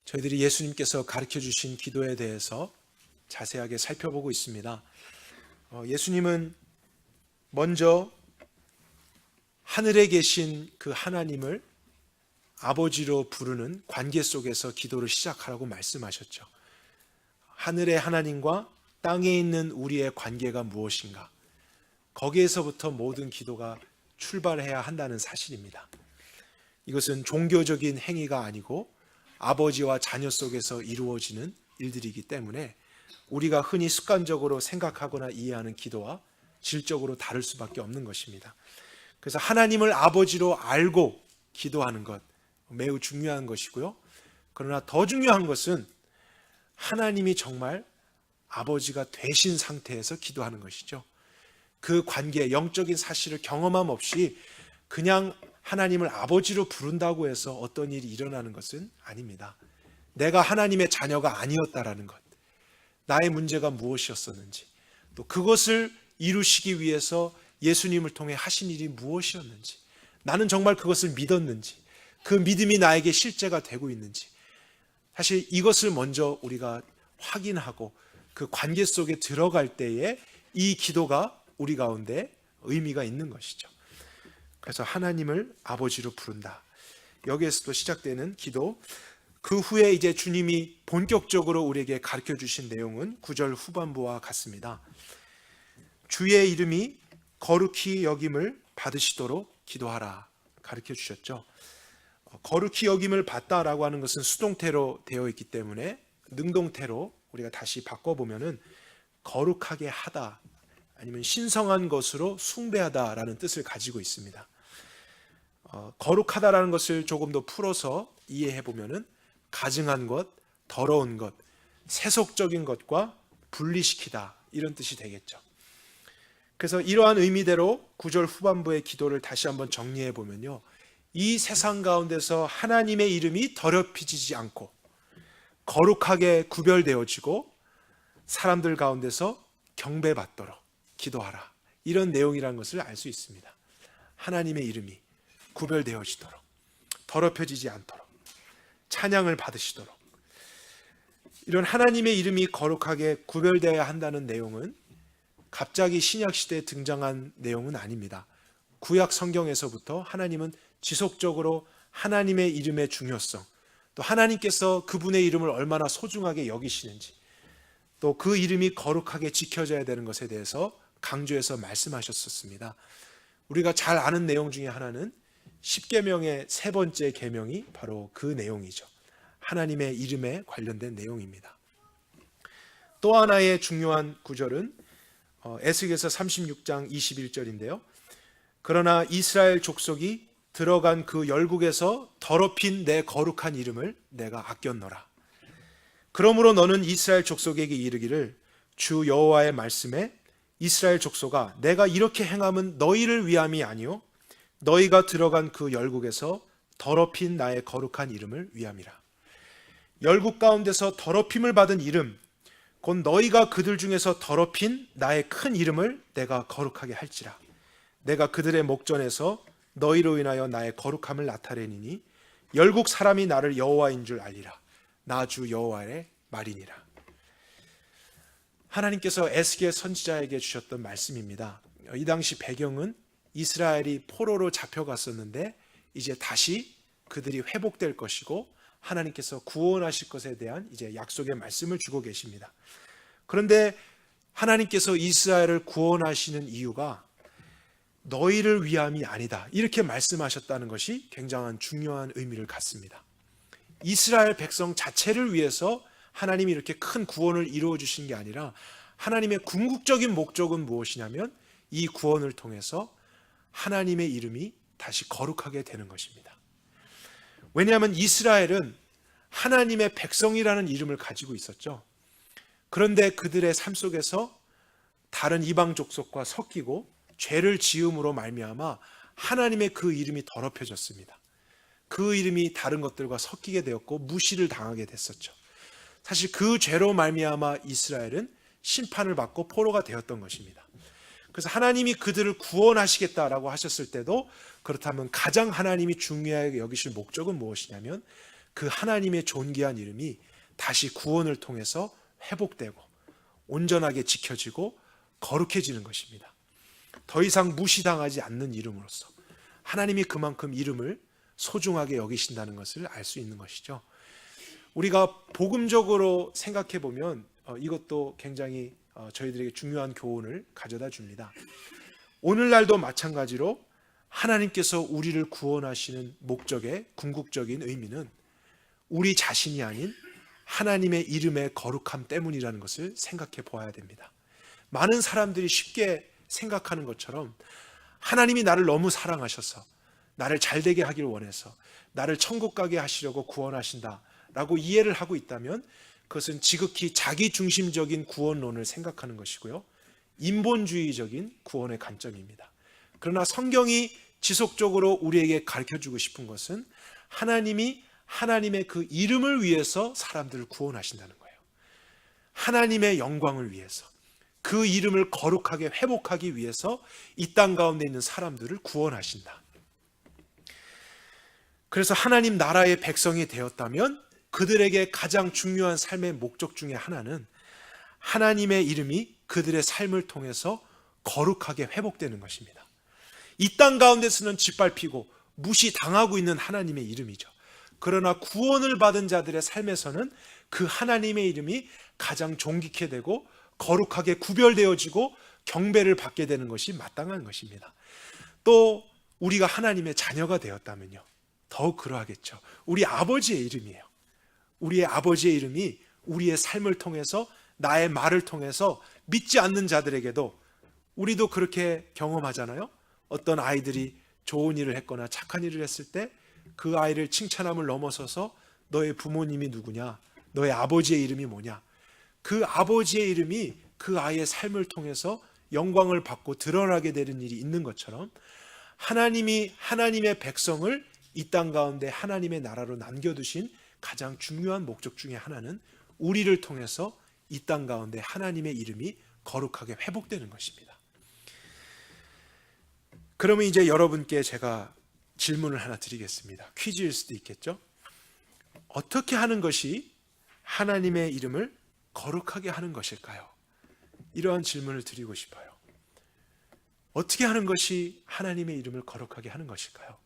저희들이 예수님께서 가르쳐 주신 기도에 대해서 자세하게 살펴보고 있습니다. 예수님은 먼저 하늘에 계신 그 하나님을 아버지로 부르는 관계 속에서 기도를 시작하라고 말씀하셨죠. 하늘의 하나님과 땅에 있는 우리의 관계가 무엇인가? 거기에서부터 모든 기도가 출발해야 한다는 사실입니다. 이것은 종교적인 행위가 아니고 아버지와 자녀 속에서 이루어지는 일들이기 때문에 우리가 흔히 습관적으로 생각하거나 이해하는 기도와 질적으로 다를 수밖에 없는 것입니다. 그래서 하나님을 아버지로 알고 기도하는 것 매우 중요한 것이고요. 그러나 더 중요한 것은 하나님이 정말 아버지가 되신 상태에서 기도하는 것이죠. 그 관계, 영적인 사실을 경험함 없이 그냥 하나님을 아버지로 부른다고 해서 어떤 일이 일어나는 것은 아닙니다. 내가 하나님의 자녀가 아니었다라는 것, 나의 문제가 무엇이었었는지, 또 그것을 이루시기 위해서 예수님을 통해 하신 일이 무엇이었는지, 나는 정말 그것을 믿었는지, 그 믿음이 나에게 실제가 되고 있는지, 사실 이것을 먼저 우리가 확인하고 그 관계 속에 들어갈 때에 이 기도가 우리 가운데 의미가 있는 것이죠. 그래서 하나님을 아버지로 부른다. 여기에서도 시작되는 기도. 그 후에 이제 주님이 본격적으로 우리에게 가르쳐 주신 내용은 9절 후반부와 같습니다. 주의 이름이 거룩히 여김을 받으시도록 기도하라 가르쳐 주셨죠. 거룩히 여김을 받다라고 하는 것은 수동태로 되어 있기 때문에 능동태로 우리가 다시 바꿔보면은 거룩하게 하다 아니면 신성한 것으로 숭배하다라는 뜻을 가지고 있습니다. 거룩하다라는 것을 조금 더 풀어서 이해해 보면은 가증한 것, 더러운 것, 세속적인 것과 분리시키다 이런 뜻이 되겠죠. 그래서 이러한 의미대로 9절 후반부의 기도를 다시 한번 정리해 보면요, 이 세상 가운데서 하나님의 이름이 더럽혀지지 않고 거룩하게 구별되어지고 사람들 가운데서 경배받도록 기도하라, 이런 내용이라는 것을 알 수 있습니다. 하나님의 이름이 구별되어지도록, 더럽혀지지 않도록, 찬양을 받으시도록, 이런 하나님의 이름이 거룩하게 구별되어야 한다는 내용은 갑자기 신약시대에 등장한 내용은 아닙니다. 구약 성경에서부터 하나님은 지속적으로 하나님의 이름의 중요성, 또 하나님께서 그분의 이름을 얼마나 소중하게 여기시는지, 또 그 이름이 거룩하게 지켜져야 되는 것에 대해서 강조해서 말씀하셨었습니다. 우리가 잘 아는 내용 중에 하나는 십계명의 세 번째 계명이 바로 그 내용이죠. 하나님의 이름에 관련된 내용입니다. 또 하나의 중요한 구절은 에스겔서 36장 21절인데요. 그러나 이스라엘 족속이 들어간 그 열국에서 더럽힌 내 거룩한 이름을 내가 아꼈노라. 그러므로 너는 이스라엘 족속에게 이르기를, 주 여호와의 말씀에 이스라엘 족속아, 내가 이렇게 행함은 너희를 위함이 아니요 너희가 들어간 그 열국에서 더럽힌 나의 거룩한 이름을 위함이라. 열국 가운데서 더럽힘을 받은 이름, 곧 너희가 그들 중에서 더럽힌 나의 큰 이름을 내가 거룩하게 할지라. 내가 그들의 목전에서 너희로 인하여 나의 거룩함을 나타내니니 열국 사람이 나를 여호와인 줄 알리라. 나 주 여호와의 말이니라. 하나님께서 에스겔 선지자에게 주셨던 말씀입니다. 이 당시 배경은 이스라엘이 포로로 잡혀갔었는데 이제 다시 그들이 회복될 것이고 하나님께서 구원하실 것에 대한 이제 약속의 말씀을 주고 계십니다. 그런데 하나님께서 이스라엘을 구원하시는 이유가 너희를 위함이 아니다, 이렇게 말씀하셨다는 것이 굉장한 중요한 의미를 갖습니다. 이스라엘 백성 자체를 위해서 하나님이 이렇게 큰 구원을 이루어 주신 게 아니라 하나님의 궁극적인 목적은 무엇이냐면 이 구원을 통해서 하나님의 이름이 다시 거룩하게 되는 것입니다. 왜냐하면 이스라엘은 하나님의 백성이라는 이름을 가지고 있었죠. 그런데 그들의 삶 속에서 다른 이방 족속과 섞이고 죄를 지음으로 말미암아 하나님의 그 이름이 더럽혀졌습니다. 그 이름이 다른 것들과 섞이게 되었고 무시를 당하게 됐었죠. 사실 그 죄로 말미암아 이스라엘은 심판을 받고 포로가 되었던 것입니다. 그래서 하나님이 그들을 구원하시겠다라고 하셨을 때도 그렇다면 가장 하나님이 중요하게 여기실 목적은 무엇이냐면 그 하나님의 존귀한 이름이 다시 구원을 통해서 회복되고 온전하게 지켜지고 거룩해지는 것입니다. 더 이상 무시당하지 않는 이름으로서 하나님이 그만큼 이름을 소중하게 여기신다는 것을 알 수 있는 것이죠. 우리가 복음적으로 생각해 보면 이것도 굉장히 저희들에게 중요한 교훈을 가져다 줍니다. 오늘날도 마찬가지로 하나님께서 우리를 구원하시는 목적의 궁극적인 의미는 우리 자신이 아닌 하나님의 이름의 거룩함 때문이라는 것을 생각해 보아야 됩니다. 많은 사람들이 쉽게 생각하는 것처럼 하나님이 나를 너무 사랑하셔서 나를 잘되게 하길 원해서 나를 천국 가게 하시려고 구원하신다라고 이해를 하고 있다면 그것은 지극히 자기중심적인 구원론을 생각하는 것이고요, 인본주의적인 구원의 관점입니다. 그러나 성경이 지속적으로 우리에게 가르쳐주고 싶은 것은 하나님이 하나님의 그 이름을 위해서 사람들을 구원하신다는 거예요. 하나님의 영광을 위해서, 그 이름을 거룩하게 회복하기 위해서 이 땅 가운데 있는 사람들을 구원하신다. 그래서 하나님 나라의 백성이 되었다면 그들에게 가장 중요한 삶의 목적 중에 하나는 하나님의 이름이 그들의 삶을 통해서 거룩하게 회복되는 것입니다. 이 땅 가운데서는 짓밟히고 무시당하고 있는 하나님의 이름이죠. 그러나 구원을 받은 자들의 삶에서는 그 하나님의 이름이 가장 존귀케 되고 거룩하게 구별되어지고 경배를 받게 되는 것이 마땅한 것입니다. 또 우리가 하나님의 자녀가 되었다면요, 더욱 그러하겠죠. 우리 아버지의 이름이에요. 우리의 아버지의 이름이 우리의 삶을 통해서, 나의 말을 통해서 믿지 않는 자들에게도, 우리도 그렇게 경험하잖아요. 어떤 아이들이 좋은 일을 했거나 착한 일을 했을 때 그 아이를 칭찬함을 넘어서서 너의 부모님이 누구냐, 너의 아버지의 이름이 뭐냐, 그 아버지의 이름이 그 아이의 삶을 통해서 영광을 받고 드러나게 되는 일이 있는 것처럼 하나님이 하나님의 백성을 이 땅 가운데 하나님의 나라로 남겨두신 가장 중요한 목적 중에 하나는 우리를 통해서 이 땅 가운데 하나님의 이름이 거룩하게 회복되는 것입니다. 그러면 이제 여러분께 제가 질문을 하나 드리겠습니다. 퀴즈일 수도 있겠죠? 어떻게 하는 것이 하나님의 이름을 거룩하게 하는 것일까요? 이러한 질문을 드리고 싶어요. 어떻게 하는 것이 하나님의 이름을 거룩하게 하는 것일까요?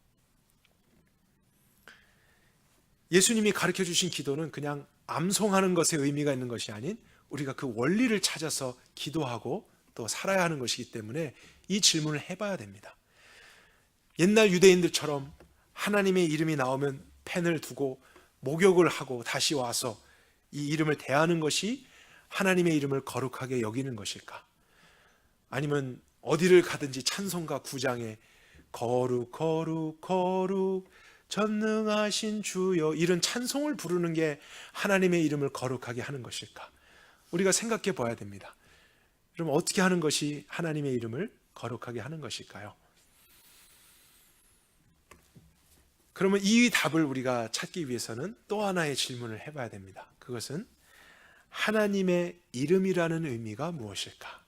예수님이 가르쳐 주신 기도는 그냥 암송하는 것에 의미가 있는 것이 아닌 우리가 그 원리를 찾아서 기도하고 또 살아야 하는 것이기 때문에 이 질문을 해봐야 됩니다. 옛날 유대인들처럼 하나님의 이름이 나오면 펜을 두고 목욕을 하고 다시 와서 이 이름을 대하는 것이 하나님의 이름을 거룩하게 여기는 것일까? 아니면 어디를 가든지 찬송가 9장에 거룩 거룩 거룩 전능하신 주여, 이런 찬송을 부르는 게 하나님의 이름을 거룩하게 하는 것일까? 우리가 생각해 봐야 됩니다. 그럼 어떻게 하는 것이 하나님의 이름을 거룩하게 하는 것일까요? 그러면 이 답을 우리가 찾기 위해서는 또 하나의 질문을 해봐야 됩니다. 그것은 하나님의 이름이라는 의미가 무엇일까?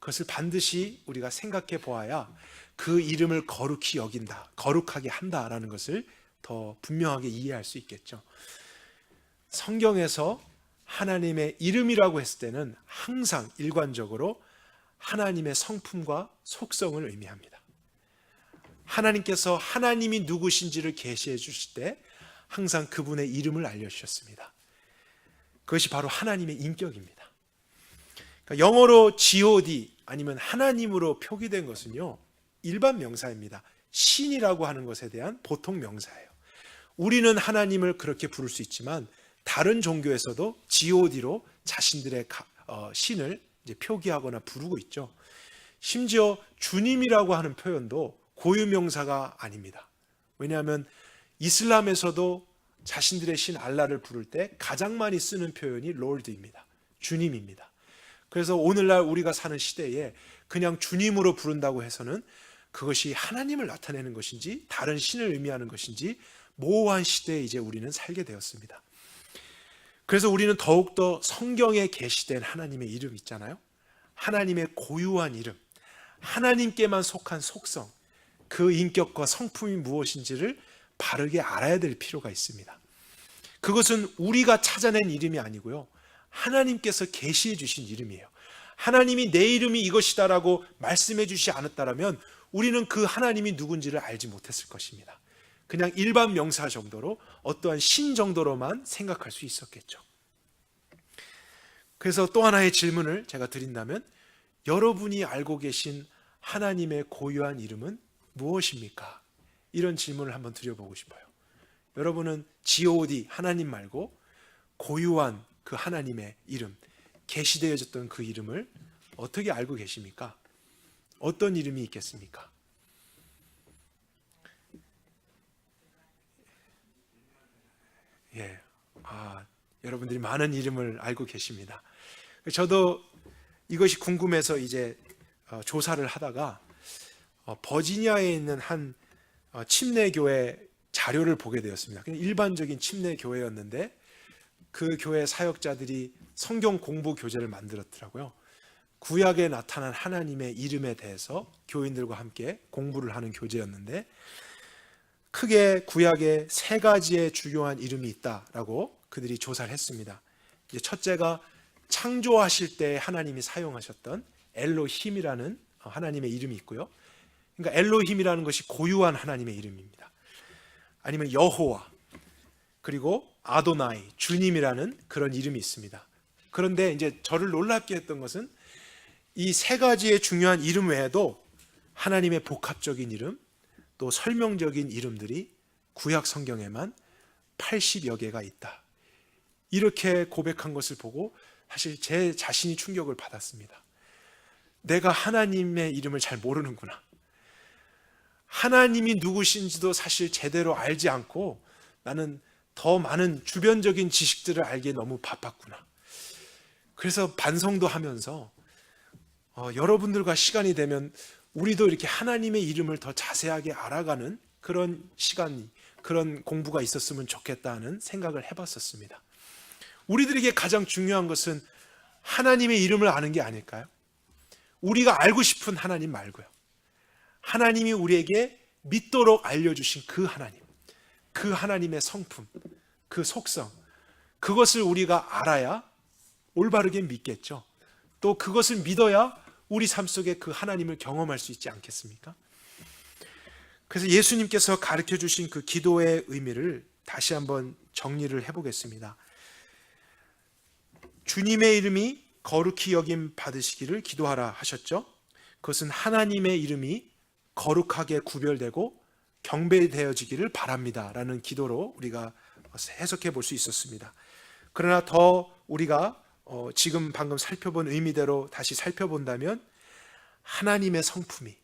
그것을 반드시 우리가 생각해 보아야 그 이름을 거룩히 여긴다, 거룩하게 한다라는 것을 더 분명하게 이해할 수 있겠죠. 성경에서 하나님의 이름이라고 했을 때는 항상 일관적으로 하나님의 성품과 속성을 의미합니다. 하나님께서 하나님이 누구신지를 계시해 주실 때 항상 그분의 이름을 알려주셨습니다. 그것이 바로 하나님의 인격입니다. 그러니까 영어로 God 아니면 하나님으로 표기된 것은요, 일반 명사입니다. 신이라고 하는 것에 대한 보통 명사예요. 우리는 하나님을 그렇게 부를 수 있지만 다른 종교에서도 GOD로 자신들의 신을 이제 표기하거나 부르고 있죠. 심지어 주님이라고 하는 표현도 고유명사가 아닙니다. 왜냐하면 이슬람에서도 자신들의 신 알라를 부를 때 가장 많이 쓰는 표현이 롤드입니다. 주님입니다. 그래서 오늘날 우리가 사는 시대에 그냥 주님으로 부른다고 해서는 그것이 하나님을 나타내는 것인지 다른 신을 의미하는 것인지 모호한 시대에 이제 우리는 살게 되었습니다. 그래서 우리는 더욱더 성경에 계시된 하나님의 이름 있잖아요. 하나님의 고유한 이름, 하나님께만 속한 속성, 그 인격과 성품이 무엇인지를 바르게 알아야 될 필요가 있습니다. 그것은 우리가 찾아낸 이름이 아니고요, 하나님께서 계시해 주신 이름이에요. 하나님이 내 이름이 이것이다라고 말씀해 주시지 않았다면 우리는 그 하나님이 누군지를 알지 못했을 것입니다. 그냥 일반 명사 정도로, 어떠한 신 정도로만 생각할 수 있었겠죠. 그래서 또 하나의 질문을 제가 드린다면, 여러분이 알고 계신 하나님의 고유한 이름은 무엇입니까? 이런 질문을 한번 드려보고 싶어요. 여러분은 God, 하나님 말고 고유한 그 하나님의 이름, 계시되어졌던 그 이름을 어떻게 알고 계십니까? 어떤 이름이 있겠습니까? 예, 여러분들이 많은 이름을 알고 계십니다. 저도 이것이 궁금해서 이제 조사를 하다가 버지니아에 있는 한 침례교회 자료를 보게 되었습니다. 그냥 일반적인 침례교회였는데 그 교회 사역자들이 성경 공부 교재를 만들었더라고요. 구약에 나타난 하나님의 이름에 대해서 교인들과 함께 공부를 하는 교재였는데, 크게 구약에 3가지의 중요한 이름이 있다라고 그들이 조사를 했습니다. 이제 첫째가 창조하실 때 하나님이 사용하셨던 엘로힘이라는 하나님의 이름이 있고요. 그러니까 엘로힘이라는 것이 고유한 하나님의 이름입니다. 아니면 여호와, 그리고 아도나이, 주님이라는 그런 이름이 있습니다. 그런데 이제 저를 놀랍게 했던 것은 이 3가지의 중요한 이름 외에도 하나님의 복합적인 이름, 또 설명적인 이름들이 구약 성경에만 80여 개가 있다. 이렇게 고백한 것을 보고 사실 제 자신이 충격을 받았습니다. 내가 하나님의 이름을 잘 모르는구나. 하나님이 누구신지도 사실 제대로 알지 않고 나는 더 많은 주변적인 지식들을 알기에 너무 바빴구나. 그래서 반성도 하면서 여러분들과 시간이 되면 우리도 이렇게 하나님의 이름을 더 자세하게 알아가는 그런 시간이, 그런 공부가 있었으면 좋겠다는 생각을 해봤었습니다. 우리들에게 가장 중요한 것은 하나님의 이름을 아는 게 아닐까요? 우리가 알고 싶은 하나님 말고요, 하나님이 우리에게 믿도록 알려주신 그 하나님, 그 하나님의 성품, 그 속성, 그것을 우리가 알아야 올바르게 믿겠죠. 또 그것을 믿어야 우리 삶 속에 그 하나님을 경험할 수 있지 않겠습니까? 그래서 예수님께서 가르쳐 주신 그 기도의 의미를 다시 한번 정리를 해보겠습니다. 주님의 이름이 거룩히 여김 받으시기를 기도하라 하셨죠. 그것은 하나님의 이름이 거룩하게 구별되고 경배되어지기를 바랍니다 라는 기도로 우리가 해석해 볼 수 있었습니다. 그러나 더 우리가 지금 방금 살펴본 의미대로 다시 살펴본다면, 하나님의 성품이,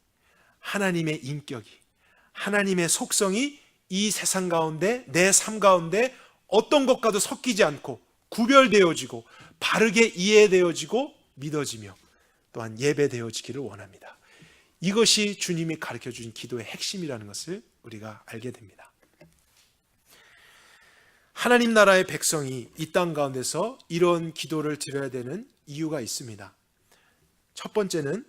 하나님의 인격이, 하나님의 속성이 이 세상 가운데, 내 삶 가운데 어떤 것과도 섞이지 않고 구별되어지고 바르게 이해되어지고 믿어지며 또한 예배되어지기를 원합니다. 이것이 주님이 가르쳐 주신 기도의 핵심이라는 것을 우리가 알게 됩니다. 하나님 나라의 백성이 이 땅 가운데서 이런 기도를 드려야 되는 이유가 있습니다. 첫 번째는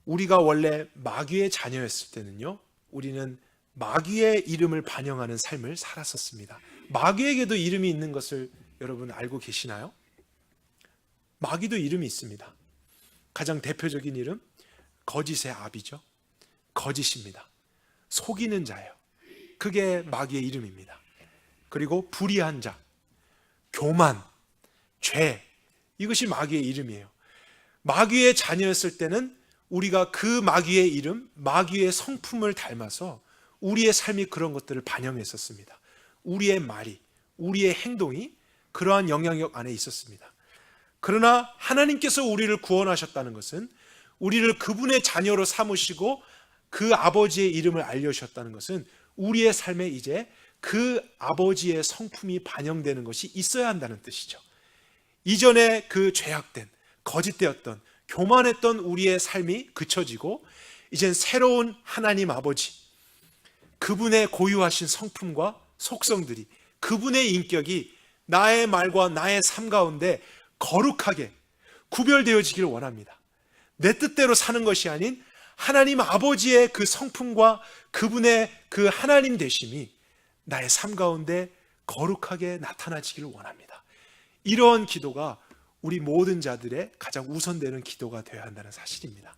우리가 원래 마귀의 자녀였을 때는요, 우리는 마귀의 이름을 반영하는 삶을 살았었습니다. 마귀에게도 이름이 있는 것을 여러분 알고 계시나요? 마귀도 이름이 있습니다. 가장 대표적인 이름, 거짓의 아비죠. 거짓입니다. 속이는 자예요. 그게 마귀의 이름입니다. 그리고 불의한 자, 교만, 죄, 이것이 마귀의 이름이에요. 마귀의 자녀였을 때는 우리가 그 마귀의 이름, 마귀의 성품을 닮아서 우리의 삶이 그런 것들을 반영했었습니다. 우리의 말이, 우리의 행동이 그러한 영향력 안에 있었습니다. 그러나 하나님께서 우리를 구원하셨다는 것은, 우리를 그분의 자녀로 삼으시고 그 아버지의 이름을 알려주셨다는 것은 우리의 삶에 이제 그 아버지의 성품이 반영되는 것이 있어야 한다는 뜻이죠. 이전에 그 죄악된, 거짓되었던, 교만했던 우리의 삶이 그쳐지고 이젠 새로운 하나님 아버지, 그분의 고유하신 성품과 속성들이, 그분의 인격이 나의 말과 나의 삶 가운데 거룩하게 구별되어지기를 원합니다. 내 뜻대로 사는 것이 아닌 하나님 아버지의 그 성품과 그분의 그 하나님 되심이 나의 삶 가운데 거룩하게 나타나지기를 원합니다. 이러한 기도가 우리 모든 자들의 가장 우선되는 기도가 되어야 한다는 사실입니다.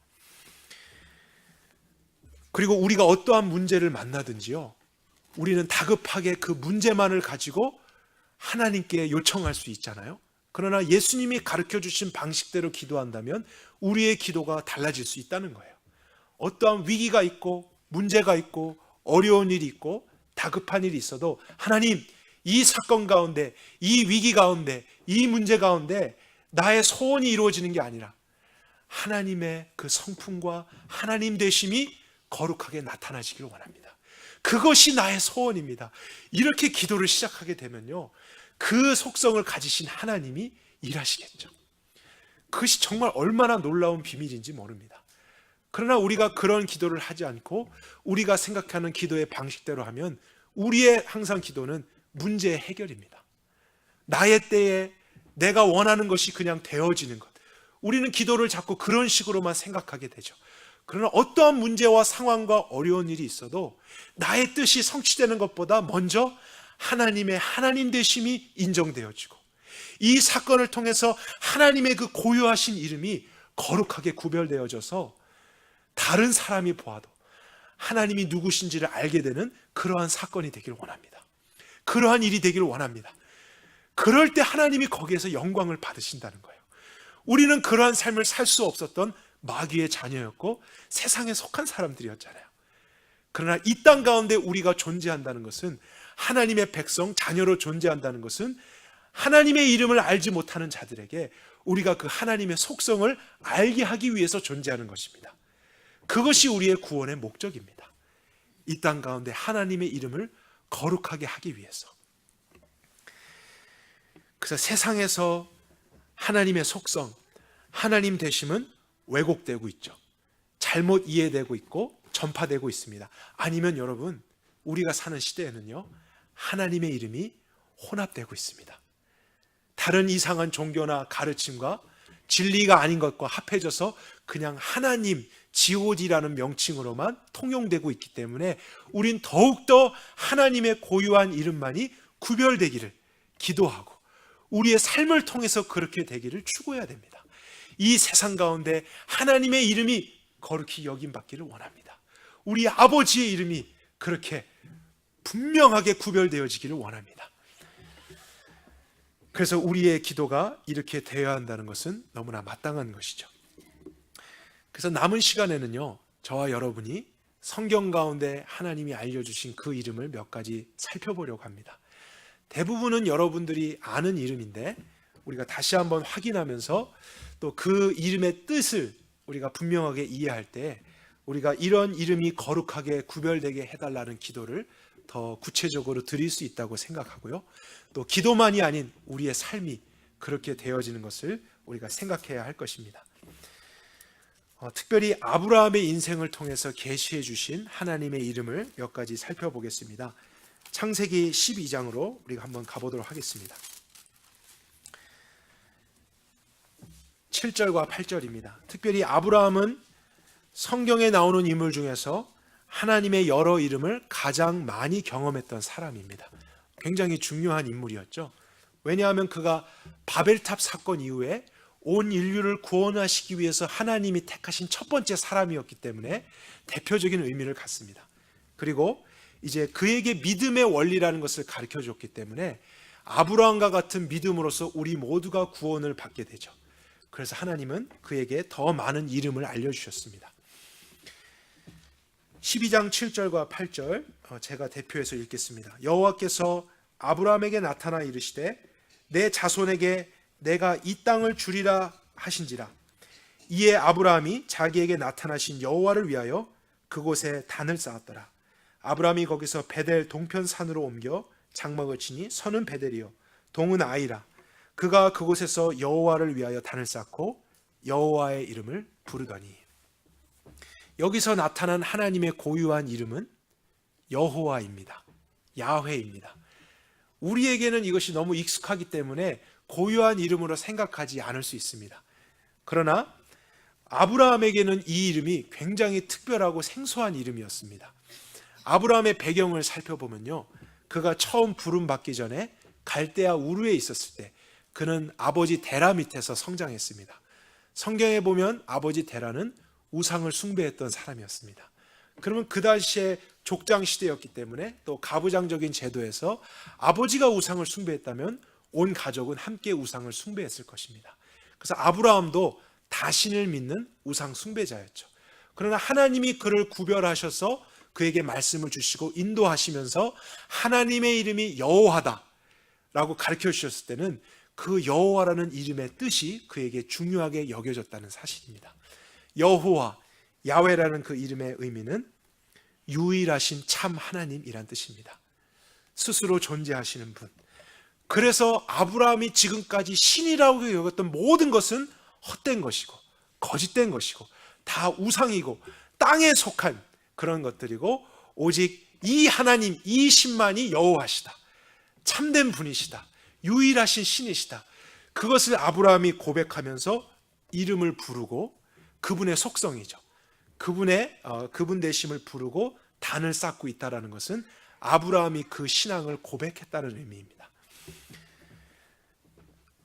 그리고 우리가 어떠한 문제를 만나든지요, 우리는 다급하게 그 문제만을 가지고 하나님께 요청할 수 있잖아요. 그러나 예수님이 가르쳐 주신 방식대로 기도한다면 우리의 기도가 달라질 수 있다는 거예요. 어떠한 위기가 있고 문제가 있고 어려운 일이 있고 다급한 일이 있어도 하나님, 이 사건 가운데, 이 위기 가운데, 이 문제 가운데 나의 소원이 이루어지는 게 아니라 하나님의 그 성품과 하나님 되심이 거룩하게 나타나시기를 원합니다. 그것이 나의 소원입니다. 이렇게 기도를 시작하게 되면요, 그 속성을 가지신 하나님이 일하시겠죠. 그것이 정말 얼마나 놀라운 비밀인지 모릅니다. 그러나 우리가 그런 기도를 하지 않고 우리가 생각하는 기도의 방식대로 하면 우리의 항상 기도는 문제의 해결입니다. 나의 때에 내가 원하는 것이 그냥 되어지는 것. 우리는 기도를 자꾸 그런 식으로만 생각하게 되죠. 그러나 어떠한 문제와 상황과 어려운 일이 있어도 나의 뜻이 성취되는 것보다 먼저 하나님의 하나님 되심이 인정되어지고, 이 사건을 통해서 하나님의 그 고유하신 이름이 거룩하게 구별되어져서 다른 사람이 보아도 하나님이 누구신지를 알게 되는 그러한 사건이 되기를 원합니다. 그러한 일이 되기를 원합니다. 그럴 때 하나님이 거기에서 영광을 받으신다는 거예요. 우리는 그러한 삶을 살 수 없었던 마귀의 자녀였고 세상에 속한 사람들이었잖아요. 그러나 이 땅 가운데 우리가 존재한다는 것은, 하나님의 백성, 자녀로 존재한다는 것은 하나님의 이름을 알지 못하는 자들에게 우리가 그 하나님의 속성을 알게 하기 위해서 존재하는 것입니다. 그것이 우리의 구원의 목적입니다. 이 땅 가운데 하나님의 이름을 거룩하게 하기 위해서. 그래서 세상에서 하나님의 속성, 하나님 되심은 왜곡되고 있죠. 잘못 이해되고 있고 전파되고 있습니다. 아니면 여러분, 우리가 사는 시대에는요, 하나님의 이름이 혼합되고 있습니다. 다른 이상한 종교나 가르침과 진리가 아닌 것과 합해져서 그냥 하나님, GOD라는 명칭으로만 통용되고 있기 때문에 우린 더욱더 하나님의 고유한 이름만이 구별되기를 기도하고 우리의 삶을 통해서 그렇게 되기를 추구해야 됩니다. 이 세상 가운데 하나님의 이름이 거룩히 여김받기를 원합니다. 우리 아버지의 이름이 그렇게 분명하게 구별되어지기를 원합니다. 그래서 우리의 기도가 이렇게 되어야 한다는 것은 너무나 마땅한 것이죠. 그래서 남은 시간에는요, 저와 여러분이 성경 가운데 하나님이 알려주신 그 이름을 몇 가지 살펴보려고 합니다. 대부분은 여러분들이 아는 이름인데 우리가 다시 한번 확인하면서 또 그 이름의 뜻을 우리가 분명하게 이해할 때 우리가 이런 이름이 거룩하게 구별되게 해달라는 기도를 더 구체적으로 드릴 수 있다고 생각하고요. 또 기도만이 아닌 우리의 삶이 그렇게 되어지는 것을 우리가 생각해야 할 것입니다. 특별히 아브라함의 인생을 통해서 계시해 주신 하나님의 이름을 몇 가지 살펴보겠습니다. 창세기 12장으로 우리가 한번 가보도록 하겠습니다. 7절과 8절입니다. 특별히 아브라함은 성경에 나오는 인물 중에서 하나님의 여러 이름을 가장 많이 경험했던 사람입니다. 굉장히 중요한 인물이었죠. 왜냐하면 그가 바벨탑 사건 이후에 온 인류를 구원하시기 위해서 하나님이 택하신 첫 번째 사람이었기 때문에 대표적인 의미를 갖습니다. 그리고 이제 그에게 믿음의 원리라는 것을 가르쳐 줬기 때문에 아브라함과 같은 믿음으로서 우리 모두가 구원을 받게 되죠. 그래서 하나님은 그에게 더 많은 이름을 알려주셨습니다. 12장 7절과 8절 제가 대표해서 읽겠습니다. 여호와께서 아브라함에게 나타나 이르시되 내 자손에게 내가 이 땅을 주리라 하신지라. 이에 아브라함이 자기에게 나타나신 여호와를 위하여 그곳에 단을 쌓았더라. 아브라함이 거기서 베델 동편 산으로 옮겨 장막을 치니 선은 베델이요 동은 아이라. 그가 그곳에서 여호와를 위하여 단을 쌓고 여호와의 이름을 부르더니. 여기서 나타난 하나님의 고유한 이름은 여호와입니다. 야훼입니다. 우리에게는 이것이 너무 익숙하기 때문에 고유한 이름으로 생각하지 않을 수 있습니다. 그러나 아브라함에게는 이 이름이 굉장히 특별하고 생소한 이름이었습니다. 아브라함의 배경을 살펴보면요, 그가 처음 부름 받기 전에 갈대아 우르에 있었을 때 그는 아버지 데라 밑에서 성장했습니다. 성경에 보면 아버지 데라는 우상을 숭배했던 사람이었습니다. 그러면 그 당시에 족장 시대였기 때문에 또 가부장적인 제도에서 아버지가 우상을 숭배했다면 온 가족은 함께 우상을 숭배했을 것입니다. 그래서 아브라함도 다신을 믿는 우상 숭배자였죠. 그러나 하나님이 그를 구별하셔서 그에게 말씀을 주시고 인도하시면서 하나님의 이름이 여호와다라고 가르쳐 주셨을 때는 그 여호와라는 이름의 뜻이 그에게 중요하게 여겨졌다는 사실입니다. 여호와, 야훼라는 그 이름의 의미는 유일하신 참 하나님이란 뜻입니다. 스스로 존재하시는 분. 그래서 아브라함이 지금까지 신이라고 여겼던 모든 것은 헛된 것이고 거짓된 것이고 다 우상이고 땅에 속한 그런 것들이고 오직 이 하나님, 이 신만이 여호와시다. 참된 분이시다. 유일하신 신이시다. 그것을 아브라함이 고백하면서 이름을 부르고 그분의 속성이죠. 그분 되심을 부르고 단을 쌓고 있다는 것은 아브라함이 그 신앙을 고백했다는 의미입니다.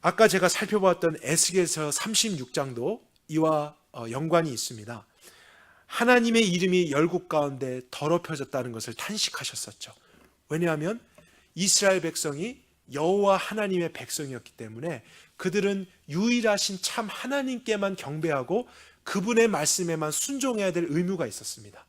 아까 제가 살펴보았던 에스겔서 36장도 이와 연관이 있습니다. 하나님의 이름이 열국 가운데 더럽혀졌다는 것을 탄식하셨었죠. 왜냐하면 이스라엘 백성이 여호와 하나님의 백성이었기 때문에 그들은 유일하신 참 하나님께만 경배하고 그분의 말씀에만 순종해야 될 의무가 있었습니다.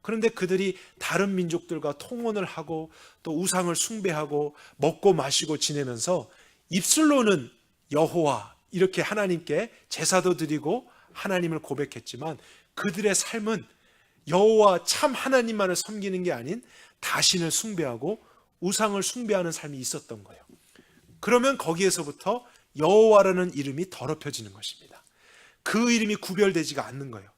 그런데 그들이 다른 민족들과 통혼을 하고 또 우상을 숭배하고 먹고 마시고 지내면서 입술로는 여호와 이렇게 하나님께 제사도 드리고 하나님을 고백했지만 그들의 삶은 여호와 참 하나님만을 섬기는 게 아닌 다신을 숭배하고 우상을 숭배하는 삶이 있었던 거예요. 그러면 거기에서부터 여호와라는 이름이 더럽혀지는 것입니다. 그 이름이 구별되지가 않는 거예요.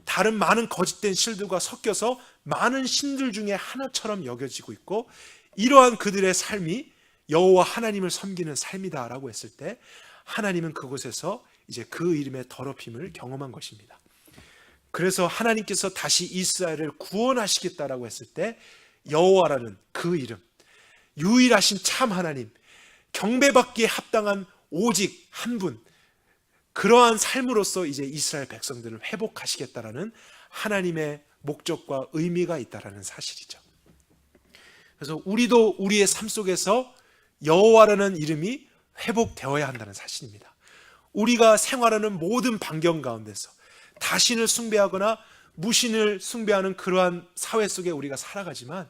다른 많은 거짓된 신들과 섞여서 많은 신들 중에 하나처럼 여겨지고 있고 이러한 그들의 삶이 여호와 하나님을 섬기는 삶이다라고 했을 때 하나님은 그곳에서 이제 그 이름의 더럽힘을 경험한 것입니다. 그래서 하나님께서 다시 이스라엘을 구원하시겠다라고 했을 때 여호와라는 그 이름, 유일하신 참 하나님, 경배받기에 합당한 오직 한 분, 그러한 삶으로서 이제 이스라엘 백성들을 회복하시겠다라는 하나님의 목적과 의미가 있다라는 사실이죠. 그래서 우리도 우리의 삶 속에서 여호와라는 이름이 회복되어야 한다는 사실입니다. 우리가 생활하는 모든 반경 가운데서 다신을 숭배하거나 무신을 숭배하는 그러한 사회 속에 우리가 살아가지만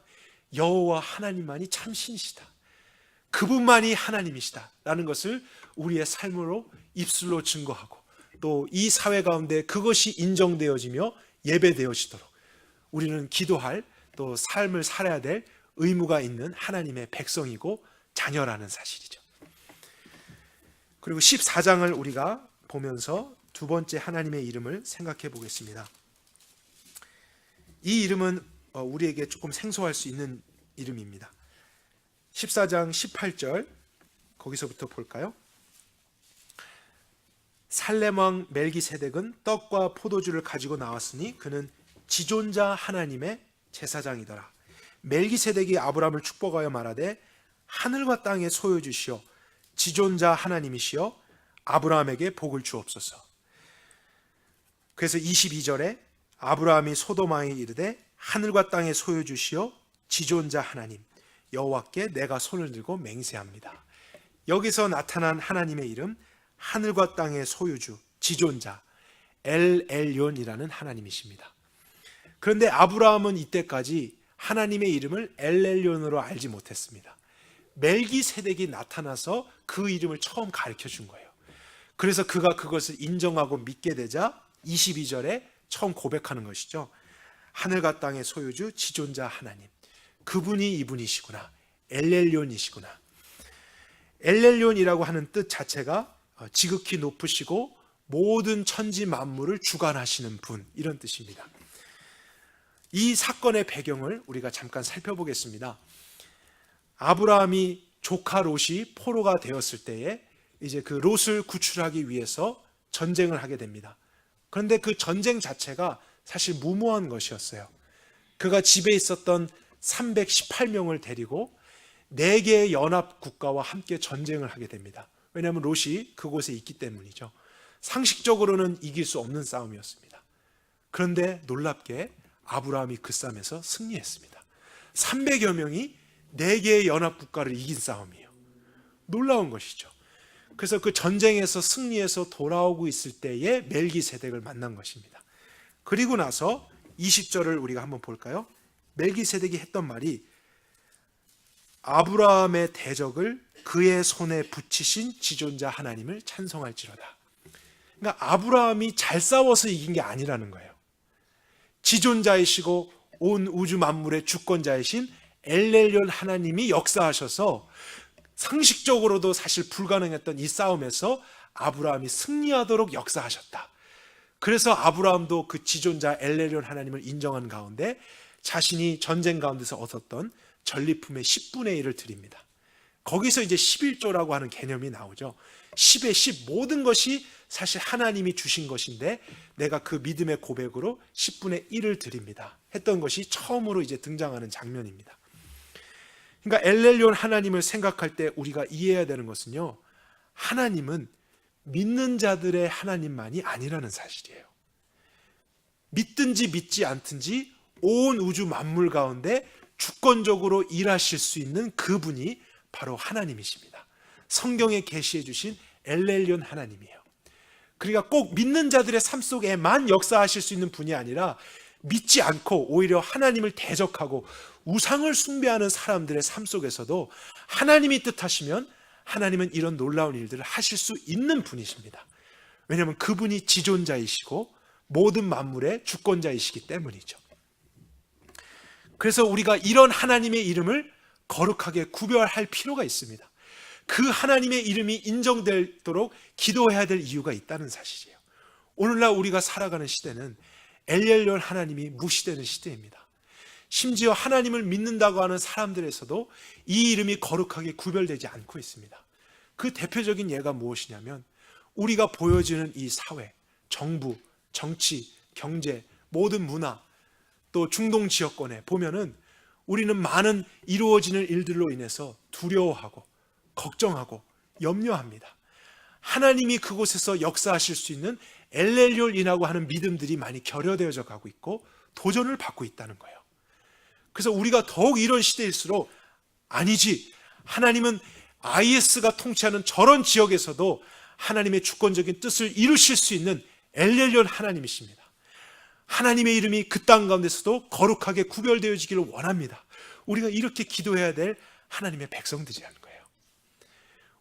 여호와 하나님만이 참 신이시다. 그분만이 하나님이시다 라는 것을 우리의 삶으로 입술로 증거하고 또 이 사회 가운데 그것이 인정되어지며 예배되어지도록 우리는 기도할 또 삶을 살아야 될 의무가 있는 하나님의 백성이고 자녀라는 사실이죠. 그리고 14장을 우리가 보면서 두 번째 하나님의 이름을 생각해 보겠습니다. 이 이름은 우리에게 조금 생소할 수 있는 이름입니다. 14장 18절 거기서부터 볼까요? 살렘 왕 멜기세덱은 떡과 포도주를 가지고 나왔으니 그는 지존자 하나님의 제사장이더라. 멜기세덱이 아브라함을 축복하여 말하되 하늘과 땅의 소유주시오 지존자 하나님이시여 아브라함에게 복을 주옵소서. 그래서 22절에 아브라함이 소돔 왕에 이르되 하늘과 땅의 소유주시여 지존자 하나님 여호와께 내가 손을 들고 맹세합니다. 여기서 나타난 하나님의 이름 하늘과 땅의 소유주 지존자 엘 엘론이라는 하나님이십니다. 그런데 아브라함은 이때까지 하나님의 이름을 엘 엘론으로 알지 못했습니다. 멜기세덱이 나타나서 그 이름을 처음 가르쳐 준 거예요. 그래서 그가 그것을 인정하고 믿게 되자 22절에 처음 고백하는 것이죠. 하늘과 땅의 소유주 지존자 하나님 그분이 이분이시구나. 엘엘론이시구나. 엘엘론이라고 하는 뜻 자체가 지극히 높으시고 모든 천지 만물을 주관하시는 분 이런 뜻입니다. 이 사건의 배경을 우리가 잠깐 살펴보겠습니다. 아브라함이 조카 롯이 포로가 되었을 때에 이제 그 롯을 구출하기 위해서 전쟁을 하게 됩니다. 그런데 그 전쟁 자체가 사실 무모한 것이었어요. 그가 집에 있었던 318명을 데리고 4개의 연합 국가와 함께 전쟁을 하게 됩니다. 왜냐하면 롯이 그곳에 있기 때문이죠. 상식적으로는 이길 수 없는 싸움이었습니다. 그런데 놀랍게 아브라함이 그 싸움에서 승리했습니다. 300여 명이 4개의 연합 국가를 이긴 싸움이에요. 놀라운 것이죠. 그래서 그 전쟁에서 승리해서 돌아오고 있을 때에 멜기세덱을 만난 것입니다. 그리고 나서 20절을 우리가 한번 볼까요? 멜기세덱이 했던 말이 아브라함의 대적을 그의 손에 붙이신 지존자 하나님을 찬송할지로다. 그러니까 아브라함이 잘 싸워서 이긴 게 아니라는 거예요. 지존자이시고 온 우주 만물의 주권자이신 엘엘yon 하나님이 역사하셔서 상식적으로도 사실 불가능했던 이 싸움에서 아브라함이 승리하도록 역사하셨다. 그래서 아브라함도 그 지존자 엘엘yon 하나님을 인정한 가운데 자신이 전쟁 가운데서 얻었던 전리품의 10분의 1을 드립니다. 거기서 이제 11조라고 하는 개념이 나오죠. 10의 10 모든 것이 사실 하나님이 주신 것인데 내가 그 믿음의 고백으로 10분의 1을 드립니다 했던 것이 처음으로 이제 등장하는 장면입니다. 그러니까 엘엘yon 하나님을 생각할 때 우리가 이해해야 되는 것은요, 하나님은 믿는 자들의 하나님만이 아니라는 사실이에요. 믿든지 믿지 않든지 온 우주 만물 가운데 주권적으로 일하실 수 있는 그분이 바로 하나님이십니다. 성경에 계시해 주신 엘엘yon 하나님이에요. 그러니까 꼭 믿는 자들의 삶 속에만 역사하실 수 있는 분이 아니라 믿지 않고 오히려 하나님을 대적하고 우상을 숭배하는 사람들의 삶 속에서도 하나님이 뜻하시면 하나님은 이런 놀라운 일들을 하실 수 있는 분이십니다. 왜냐하면 그분이 지존자이시고 모든 만물의 주권자이시기 때문이죠. 그래서 우리가 이런 하나님의 이름을 거룩하게 구별할 필요가 있습니다. 그 하나님의 이름이 인정되도록 기도해야 될 이유가 있다는 사실이에요. 오늘날 우리가 살아가는 시대는 엘엘yon 하나님이 무시되는 시대입니다. 심지어 하나님을 믿는다고 하는 사람들에서도 이 이름이 거룩하게 구별되지 않고 있습니다. 그 대표적인 예가 무엇이냐면 우리가 보여지는 이 사회, 정부, 정치, 경제, 모든 문화, 또 중동 지역권에 보면은 우리는 많은 이루어지는 일들로 인해서 두려워하고 걱정하고 염려합니다. 하나님이 그곳에서 역사하실 수 있는 엘엘yor이라고 하는 믿음들이 많이 결여되어져 가고 있고 도전을 받고 있다는 거예요. 그래서 우리가 더욱 이런 시대일수록 아니지, 하나님은 IS가 통치하는 저런 지역에서도 하나님의 주권적인 뜻을 이루실 수 있는 엘엘yon 하나님이십니다. 하나님의 이름이 그 땅 가운데서도 거룩하게 구별되어지기를 원합니다. 우리가 이렇게 기도해야 될 하나님의 백성들이라는 거예요.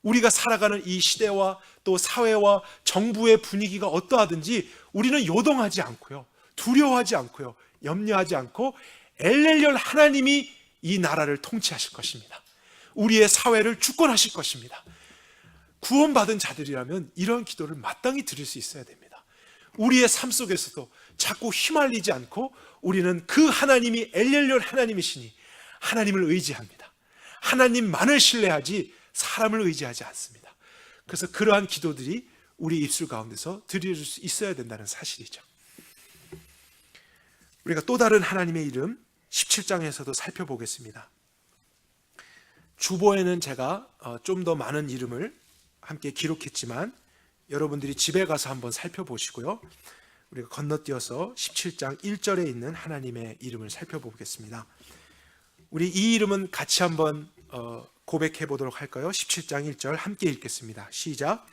우리가 살아가는 이 시대와 또 사회와 정부의 분위기가 어떠하든지 우리는 요동하지 않고요, 두려워하지 않고요, 염려하지 않고 엘엘yon 하나님이 이 나라를 통치하실 것입니다. 우리의 사회를 주권하실 것입니다. 구원받은 자들이라면 이런 기도를 마땅히 드릴 수 있어야 됩니다. 우리의 삶 속에서도 자꾸 휘말리지 않고 우리는 그 하나님이 엘엘yon 하나님이시니 하나님을 의지합니다. 하나님만을 신뢰하지 사람을 의지하지 않습니다. 그래서 그러한 기도들이 우리 입술 가운데서 드릴 수 있어야 된다는 사실이죠. 우리가 또 다른 하나님의 이름 17장에서도 살펴보겠습니다. 주보에는 제가 좀 더 많은 이름을 함께 기록했지만 여러분들이 집에 가서 한번 살펴보시고요, 우리가 건너뛰어서 17장 1절에 있는 하나님의 이름을 살펴보겠습니다. 우리 이 이름은 같이 한번 고백해 보도록 할까요? 17장 1절 함께 읽겠습니다. 시작.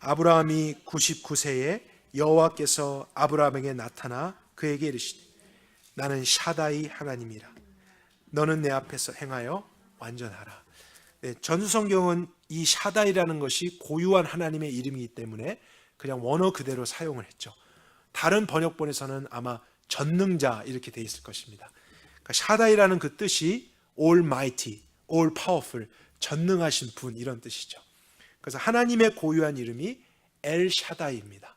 아브라함이 99세에 여호와께서 아브라함에게 나타나 그에게 이르시되 나는 샤다이 하나님이라. 너는 내 앞에서 행하여 완전하라. 네, 전수성경은 이 샤다이라는 것이 고유한 하나님의 이름이기 때문에 그냥 원어 그대로 사용을 했죠. 다른 번역본에서는 아마 전능자 이렇게 돼 있을 것입니다. 그러니까 샤다이라는 그 뜻이 Almighty, All Powerful, 전능하신 분, 이런 뜻이죠. 그래서 하나님의 고유한 이름이 엘 샤다이입니다.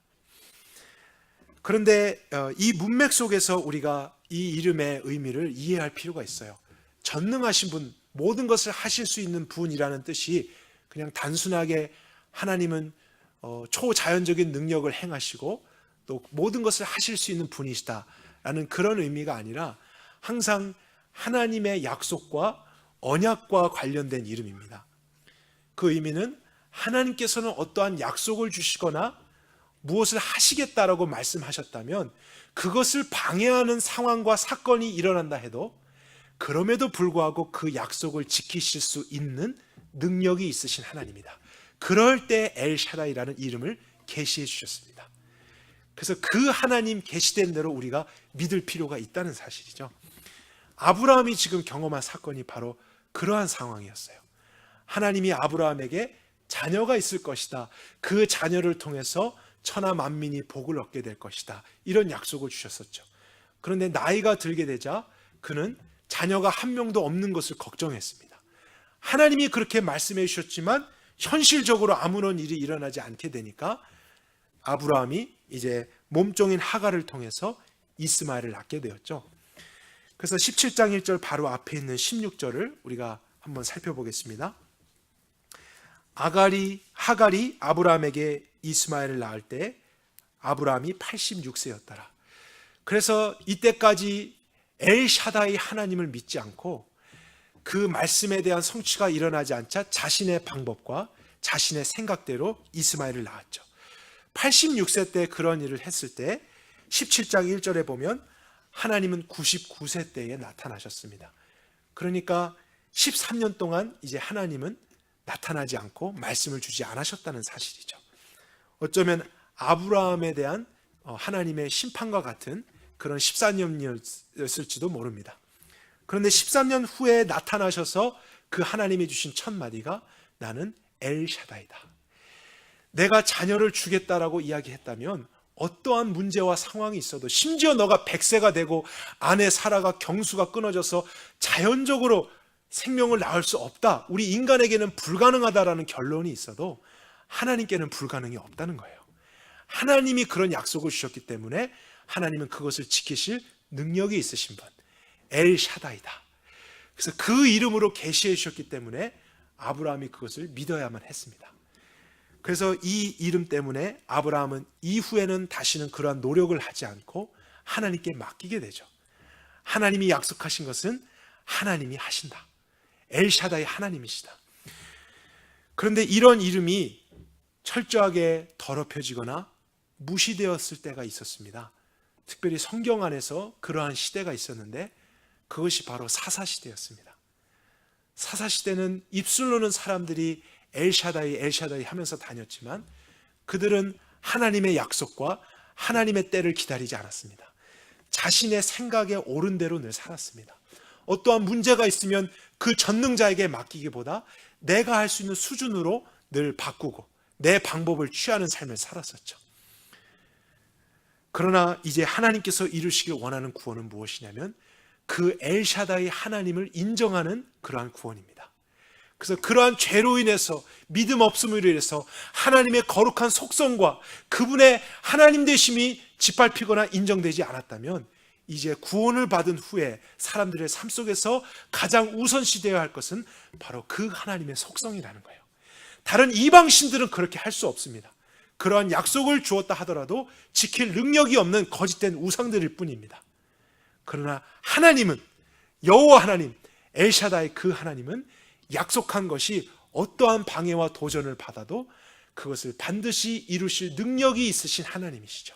그런데 이 문맥 속에서 우리가 이 이름의 의미를 이해할 필요가 있어요. 전능하신 분, 모든 것을 하실 수 있는 분이라는 뜻이 그냥 단순하게 하나님은 초자연적인 능력을 행하시고 또 모든 것을 하실 수 있는 분이시다라는 그런 의미가 아니라 항상 하나님의 약속과 언약과 관련된 이름입니다. 그 의미는 하나님께서는 어떠한 약속을 주시거나 무엇을 하시겠다라고 말씀하셨다면 그것을 방해하는 상황과 사건이 일어난다 해도 그럼에도 불구하고 그 약속을 지키실 수 있는 능력이 있으신 하나님이다. 그럴 때 엘샤다이라는 이름을 계시해 주셨습니다. 그래서 그 하나님 계시된 대로 우리가 믿을 필요가 있다는 사실이죠. 아브라함이 지금 경험한 사건이 바로 그러한 상황이었어요. 하나님이 아브라함에게 자녀가 있을 것이다. 그 자녀를 통해서 천하 만민이 복을 얻게 될 것이다. 이런 약속을 주셨었죠. 그런데 나이가 들게 되자 그는 자녀가 한 명도 없는 것을 걱정했습니다. 하나님이 그렇게 말씀해 주셨지만 현실적으로 아무런 일이 일어나지 않게 되니까 아브라함이 이제 몸종인 하갈을 통해서 이스마엘을 낳게 되었죠. 그래서 17장 1절 바로 앞에 있는 16절을 우리가 한번 살펴보겠습니다. 하갈이 아브라함에게 이스마엘을 낳을 때 아브라함이 86세였더라. 그래서 이때까지 엘샤다이 하나님을 믿지 않고 그 말씀에 대한 성취가 일어나지 않자 자신의 방법과 자신의 생각대로 이스마엘을 낳았죠. 86세 때 그런 일을 했을 때 17장 1절에 보면 하나님은 99세 때에 나타나셨습니다. 그러니까 13년 동안 이제 하나님은 나타나지 않고 말씀을 주지 않으셨다는 사실이죠. 어쩌면 아브라함에 대한 하나님의 심판과 같은 그런 14년이었을지도 모릅니다. 그런데 13년 후에 나타나셔서 그 하나님이 주신 첫 마디가 나는 엘샤다이다. 내가 자녀를 주겠다라고 이야기했다면 어떠한 문제와 상황이 있어도 심지어 너가 100세가 되고 아내 사라가 경수가 끊어져서 자연적으로 생명을 낳을 수 없다. 우리 인간에게는 불가능하다라는 결론이 있어도 하나님께는 불가능이 없다는 거예요. 하나님이 그런 약속을 주셨기 때문에 하나님은 그것을 지키실 능력이 있으신 분, 엘샤다이다. 그래서 그 이름으로 계시해 주셨기 때문에 아브라함이 그것을 믿어야만 했습니다. 그래서 이 이름 때문에 아브라함은 이후에는 다시는 그러한 노력을 하지 않고 하나님께 맡기게 되죠. 하나님이 약속하신 것은 하나님이 하신다. 엘샤다이 하나님이시다. 그런데 이런 이름이 철저하게 더럽혀지거나 무시되었을 때가 있었습니다. 특별히 성경 안에서 그러한 시대가 있었는데 그것이 바로 사사시대였습니다. 사사시대는 입술로는 사람들이 엘샤다이 엘샤다이 하면서 다녔지만 그들은 하나님의 약속과 하나님의 때를 기다리지 않았습니다. 자신의 생각에 옳은 대로 늘 살았습니다. 어떠한 문제가 있으면 그 전능자에게 맡기기보다 내가 할 수 있는 수준으로 늘 바꾸고 내 방법을 취하는 삶을 살았었죠. 그러나 이제 하나님께서 이루시길 원하는 구원은 무엇이냐면 그 엘샤다이 하나님을 인정하는 그러한 구원입니다. 그래서 그러한 죄로 인해서 믿음 없음으로 인해서 하나님의 거룩한 속성과 그분의 하나님 되심이 짓밟히거나 인정되지 않았다면 이제 구원을 받은 후에 사람들의 삶 속에서 가장 우선시되어야 할 것은 바로 그 하나님의 속성이라는 거예요. 다른 이방신들은 그렇게 할 수 없습니다. 그러한 약속을 주었다 하더라도 지킬 능력이 없는 거짓된 우상들일 뿐입니다. 그러나 하나님은, 여호와 하나님, 엘샤다이 그 하나님은 약속한 것이 어떠한 방해와 도전을 받아도 그것을 반드시 이루실 능력이 있으신 하나님이시죠.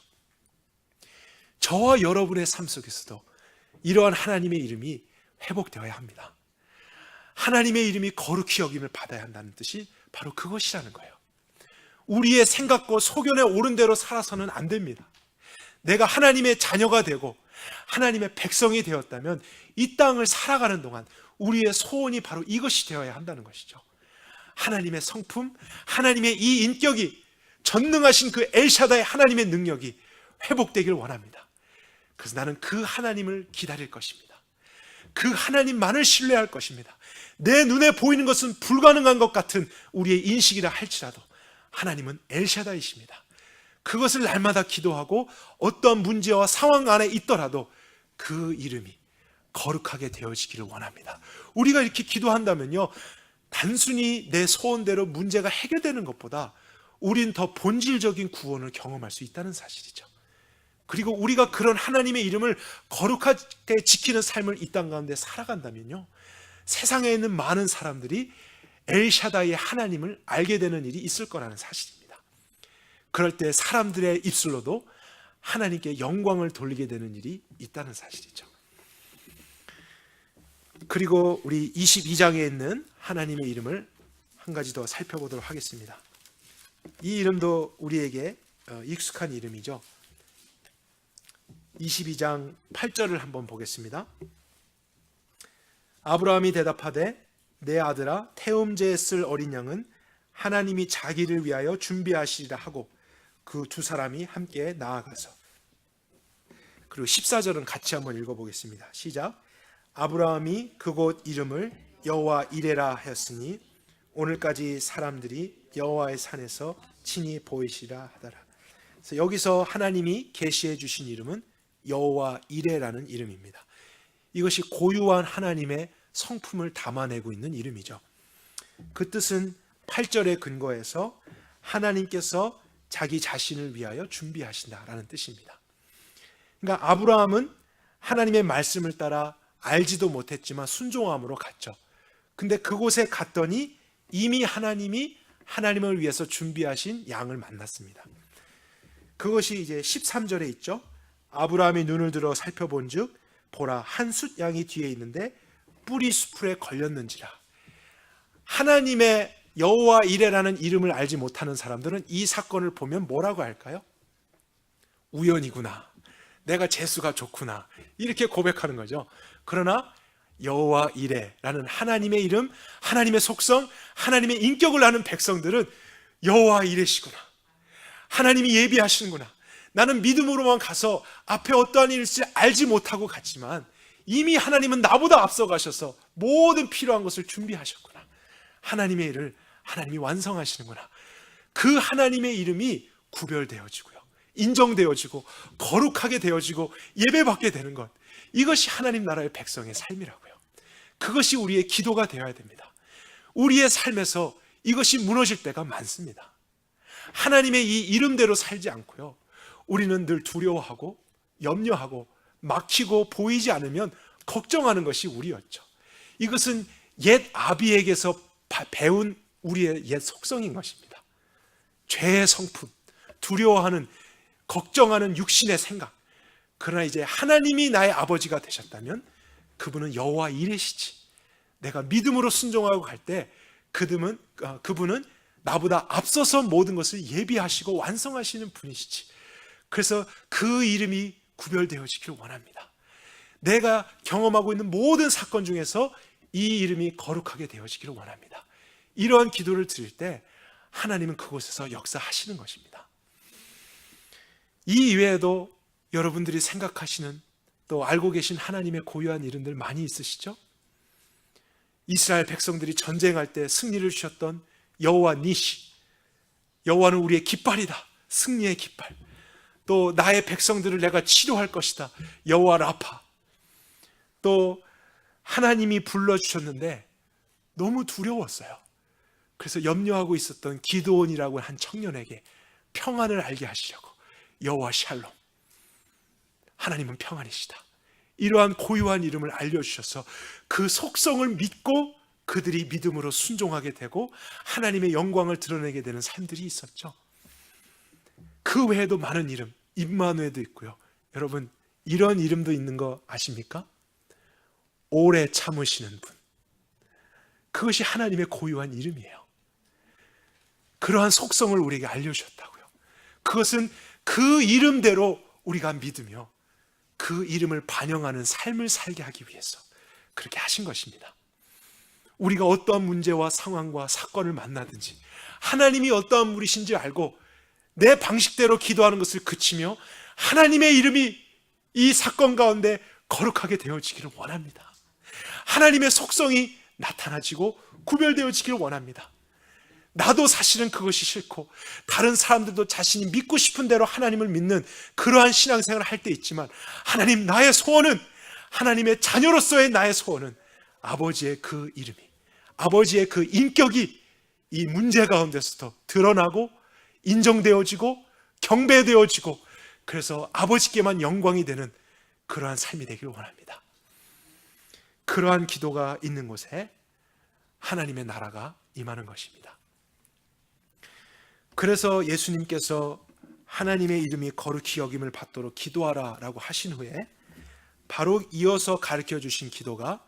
저와 여러분의 삶 속에서도 이러한 하나님의 이름이 회복되어야 합니다. 하나님의 이름이 거룩히 여김을 받아야 한다는 뜻이 바로 그것이라는 거예요. 우리의 생각과 소견에 옳은 대로 살아서는 안 됩니다. 내가 하나님의 자녀가 되고 하나님의 백성이 되었다면 이 땅을 살아가는 동안 우리의 소원이 바로 이것이 되어야 한다는 것이죠. 하나님의 성품, 하나님의 이 인격이 전능하신 그 엘샤다의 하나님의 능력이 회복되길 원합니다. 그래서 나는 그 하나님을 기다릴 것입니다. 그 하나님만을 신뢰할 것입니다. 내 눈에 보이는 것은 불가능한 것 같은 우리의 인식이라 할지라도 하나님은 엘샤다이십니다. 그것을 날마다 기도하고 어떤 문제와 상황 안에 있더라도 그 이름이 거룩하게 되어지기를 원합니다. 우리가 이렇게 기도한다면요, 단순히 내 소원대로 문제가 해결되는 것보다 우린 더 본질적인 구원을 경험할 수 있다는 사실이죠. 그리고 우리가 그런 하나님의 이름을 거룩하게 지키는 삶을 이 땅 가운데 살아간다면요, 세상에 있는 많은 사람들이 엘샤다이의 하나님을 알게 되는 일이 있을 거라는 사실입니다. 그럴 때 사람들의 입술로도 하나님께 영광을 돌리게 되는 일이 있다는 사실이죠. 그리고 우리 22장에 있는 하나님의 이름을 한 가지 더 살펴보도록 하겠습니다. 이 이름도 우리에게 익숙한 이름이죠. 22장 8절을 한번 보겠습니다. 아브라함이 대답하되 내 아들아 태음제에 쓸 어린 양은 하나님이 자기를 위하여 준비하시리라 하고 그 두 사람이 함께 나아가서. 그리고 14절은 같이 한번 읽어보겠습니다. 시작. 아브라함이 그곳 이름을 여호와 이레라 하였으니 오늘까지 사람들이 여호와의 산에서 친히 보이시라 하더라. 그래서 여기서 하나님이 계시해 주신 이름은 여호와 이레라는 이름입니다. 이것이 고유한 하나님의 성품을 담아내고 있는 이름이죠. 그 뜻은 8절에 근거해서 하나님께서 자기 자신을 위하여 준비하신다라는 뜻입니다. 그러니까 아브라함은 하나님의 말씀을 따라 알지도 못했지만 순종함으로 갔죠. 근데 그곳에 갔더니 이미 하나님이 하나님을 위해서 준비하신 양을 만났습니다. 그것이 이제 13절에 있죠. 아브라함이 눈을 들어 살펴본즉 보라 한 숫 양이 뒤에 있는데 뿔이 수풀에 걸렸는지라. 하나님의 여호와 이레라는 이름을 알지 못하는 사람들은 이 사건을 보면 뭐라고 할까요? 우연이구나. 내가 재수가 좋구나. 이렇게 고백하는 거죠. 그러나 여호와 이레라는 하나님의 이름, 하나님의 속성, 하나님의 인격을 아는 백성들은 여호와 이레시구나. 하나님이 예비하시는구나. 나는 믿음으로만 가서 앞에 어떠한 일일지 알지 못하고 갔지만 이미 하나님은 나보다 앞서가셔서 모든 필요한 것을 준비하셨구나. 하나님의 일을 하나님이 완성하시는구나. 그 하나님의 이름이 구별되어지고요, 인정되어지고 거룩하게 되어지고 예배받게 되는 것, 이것이 하나님 나라의 백성의 삶이라고요. 그것이 우리의 기도가 되어야 됩니다. 우리의 삶에서 이것이 무너질 때가 많습니다. 하나님의 이 이름대로 살지 않고요, 우리는 늘 두려워하고 염려하고 막히고 보이지 않으면 걱정하는 것이 우리였죠. 이것은 옛 아비에게서 배운 우리의 옛 속성인 것입니다. 죄의 성품, 두려워하는, 걱정하는 육신의 생각. 그러나 이제 하나님이 나의 아버지가 되셨다면 그분은 여호와 이레시지. 내가 믿음으로 순종하고 갈 때 그분은 나보다 앞서서 모든 것을 예비하시고 완성하시는 분이시지. 그래서 그 이름이 구별되어지기를 원합니다. 내가 경험하고 있는 모든 사건 중에서 이 이름이 거룩하게 되어지기를 원합니다. 이러한 기도를 드릴 때 하나님은 그곳에서 역사하시는 것입니다. 이 이외에도 여러분들이 생각하시는, 또 알고 계신 하나님의 고유한 이름들 많이 있으시죠? 이스라엘 백성들이 전쟁할 때 승리를 주셨던 여호와 니시, 여호와는 우리의 깃발이다, 승리의 깃발. 또 나의 백성들을 내가 치료할 것이다, 여호와 라파. 또 하나님이 불러주셨는데 너무 두려웠어요. 그래서 염려하고 있었던 기드온이라고 한 청년에게 평안을 알게 하시려고 여호와 샬롬, 하나님은 평안이시다, 이러한 고유한 이름을 알려주셔서 그 속성을 믿고 그들이 믿음으로 순종하게 되고 하나님의 영광을 드러내게 되는 삶들이 있었죠. 그 외에도 많은 이름, 임마누엘도 있고요. 여러분, 이런 이름도 있는 거 아십니까? 오래 참으시는 분. 그것이 하나님의 고유한 이름이에요. 그러한 속성을 우리에게 알려주셨다고요. 그것은 그 이름대로 우리가 믿으며 그 이름을 반영하는 삶을 살게 하기 위해서 그렇게 하신 것입니다. 우리가 어떠한 문제와 상황과 사건을 만나든지 하나님이 어떠한 분이신지 알고 내 방식대로 기도하는 것을 그치며 하나님의 이름이 이 사건 가운데 거룩하게 되어지기를 원합니다. 하나님의 속성이 나타나지고 구별되어지기를 원합니다. 나도 사실은 그것이 싫고 다른 사람들도 자신이 믿고 싶은 대로 하나님을 믿는 그러한 신앙생활을 할 때 있지만, 하나님, 나의 소원은, 하나님의 자녀로서의 나의 소원은 아버지의 그 이름이, 아버지의 그 인격이 이 문제 가운데서도 드러나고 인정되어지고 경배되어지고, 그래서 아버지께만 영광이 되는 그러한 삶이 되기를 원합니다. 그러한 기도가 있는 곳에 하나님의 나라가 임하는 것입니다. 그래서 예수님께서 하나님의 이름이 거룩히 여김을 받도록 기도하라라고 하신 후에 바로 이어서 가르쳐 주신 기도가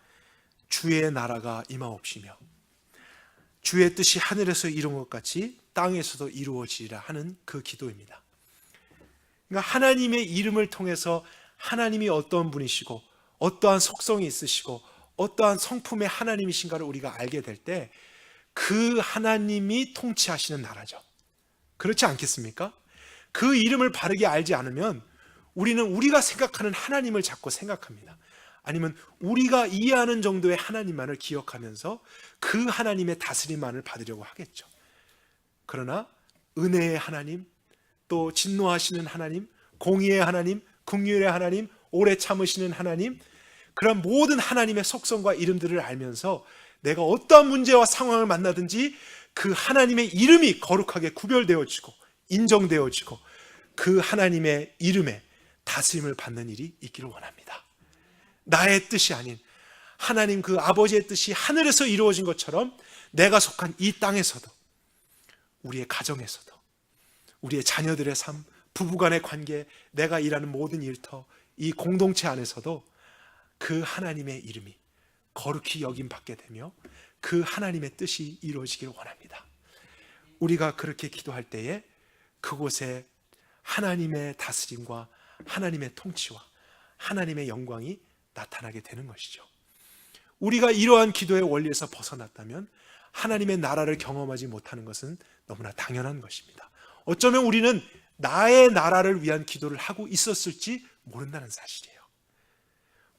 주의 나라가 임하옵시며 주의 뜻이 하늘에서 이룬 것 같이 땅에서도 이루어지리라 하는 그 기도입니다. 그러니까 하나님의 이름을 통해서 하나님이 어떠한 분이시고 어떠한 속성이 있으시고 어떠한 성품의 하나님이신가를 우리가 알게 될 때 그 하나님이 통치하시는 나라죠. 그렇지 않겠습니까? 그 이름을 바르게 알지 않으면 우리는 우리가 생각하는 하나님을 자꾸 생각합니다. 아니면 우리가 이해하는 정도의 하나님만을 기억하면서 그 하나님의 다스림만을 받으려고 하겠죠. 그러나 은혜의 하나님, 또 진노하시는 하나님, 공의의 하나님, 긍휼의 하나님, 오래 참으시는 하나님, 그런 모든 하나님의 속성과 이름들을 알면서 내가 어떠한 문제와 상황을 만나든지 그 하나님의 이름이 거룩하게 구별되어지고 인정되어지고 그 하나님의 이름에 다스림을 받는 일이 있기를 원합니다. 나의 뜻이 아닌 하나님 그 아버지의 뜻이 하늘에서 이루어진 것처럼 내가 속한 이 땅에서도, 우리의 가정에서도, 우리의 자녀들의 삶, 부부간의 관계, 내가 일하는 모든 일터, 이 공동체 안에서도 그 하나님의 이름이 거룩히 여김 받게 되며 그 하나님의 뜻이 이루어지기를 원합니다. 우리가 그렇게 기도할 때에 그곳에 하나님의 다스림과 하나님의 통치와 하나님의 영광이 나타나게 되는 것이죠. 우리가 이러한 기도의 원리에서 벗어났다면 하나님의 나라를 경험하지 못하는 것은 너무나 당연한 것입니다. 어쩌면 우리는 나의 나라를 위한 기도를 하고 있었을지 모른다는 사실이에요.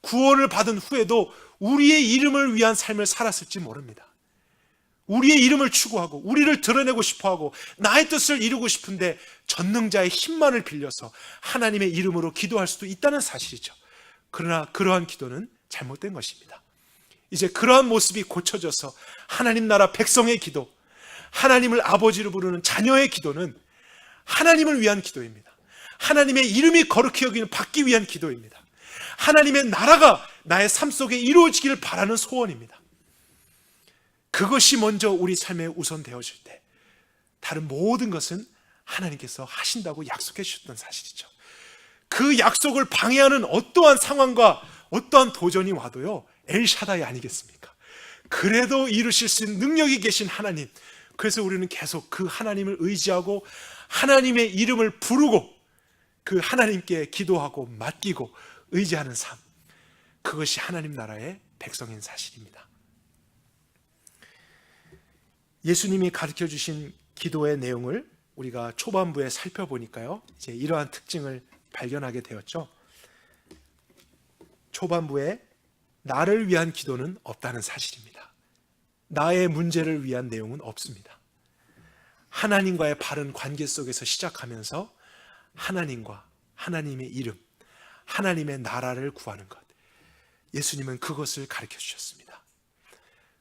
구원을 받은 후에도 우리의 이름을 위한 삶을 살았을지 모릅니다. 우리의 이름을 추구하고 우리를 드러내고 싶어하고 나의 뜻을 이루고 싶은데 전능자의 힘만을 빌려서 하나님의 이름으로 기도할 수도 있다는 사실이죠. 그러나 그러한 기도는 잘못된 것입니다. 이제 그러한 모습이 고쳐져서 하나님 나라 백성의 기도, 하나님을 아버지로 부르는 자녀의 기도는 하나님을 위한 기도입니다. 하나님의 이름이 거룩히 여기는 받기 위한 기도입니다. 하나님의 나라가 나의 삶 속에 이루어지기를 바라는 소원입니다. 그것이 먼저 우리 삶에 우선되어질 때 다른 모든 것은 하나님께서 하신다고 약속해 주셨던 사실이죠. 그 약속을 방해하는 어떠한 상황과 어떠한 도전이 와도요, 엘샤다이 아니겠습니까? 그래도 이루실 수 있는 능력이 계신 하나님, 그래서 우리는 계속 그 하나님을 의지하고 하나님의 이름을 부르고 그 하나님께 기도하고 맡기고 의지하는 삶, 그것이 하나님 나라의 백성인 사실입니다. 예수님이 가르쳐 주신 기도의 내용을 우리가 초반부에 살펴보니까요, 이제 이러한 특징을 발견하게 되었죠. 초반부에 나를 위한 기도는 없다는 사실입니다. 나의 문제를 위한 내용은 없습니다. 하나님과의 바른 관계 속에서 시작하면서 하나님과 하나님의 이름, 하나님의 나라를 구하는 것, 예수님은 그것을 가르쳐 주셨습니다.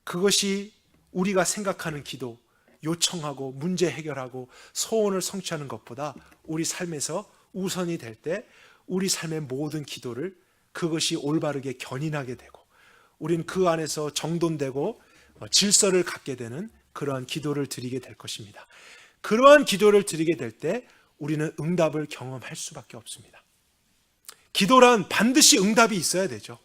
그것이 우리가 생각하는 기도, 요청하고 문제 해결하고 소원을 성취하는 것보다 우리 삶에서 우선이 될 때 우리 삶의 모든 기도를 그것이 올바르게 견인하게 되고 우리는 그 안에서 정돈되고 질서를 갖게 되는 그러한 기도를 드리게 될 것입니다. 그러한 기도를 드리게 될 때 우리는 응답을 경험할 수밖에 없습니다. 기도란 반드시 응답이 있어야 되죠.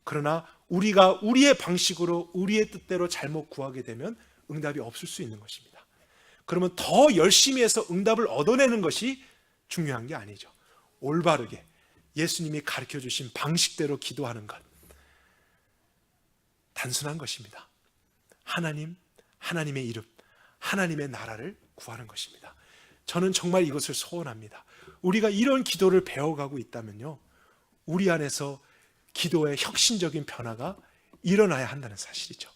그러나 우리가 우리의 방식으로 우리의 뜻대로 잘못 구하게 되면 응답이 없을 수 있는 것입니다. 그러면 더 열심히 해서 응답을 얻어내는 것이 중요한 게 아니죠. 올바르게 예수님이 가르쳐 주신 방식대로 기도하는 것, 단순한 것입니다. 하나님, 하나님의 이름, 하나님의 나라를 구하는 것입니다. 저는 정말 이것을 소원합니다. 우리가 이런 기도를 배워가고 있다면요, 우리 안에서 기도의 혁신적인 변화가 일어나야 한다는 사실이죠.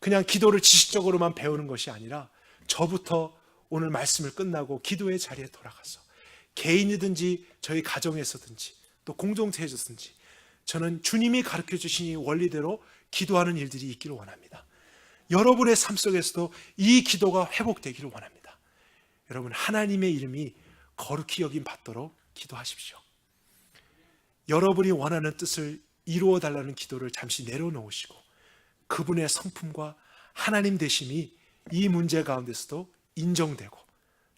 그냥 기도를 지식적으로만 배우는 것이 아니라 저부터 오늘 말씀을 끝나고 기도의 자리에 돌아가서 개인이든지 저희 가정에서든지 또 공동체에서든지 저는 주님이 가르쳐 주신 이 원리대로 기도하는 일들이 있기를 원합니다. 여러분의 삶 속에서도 이 기도가 회복되기를 원합니다. 여러분, 하나님의 이름이 거룩히 여김 받도록 기도하십시오. 여러분이 원하는 뜻을 이루어 달라는 기도를 잠시 내려놓으시고 그분의 성품과 하나님 되심이 이 문제 가운데서도 인정되고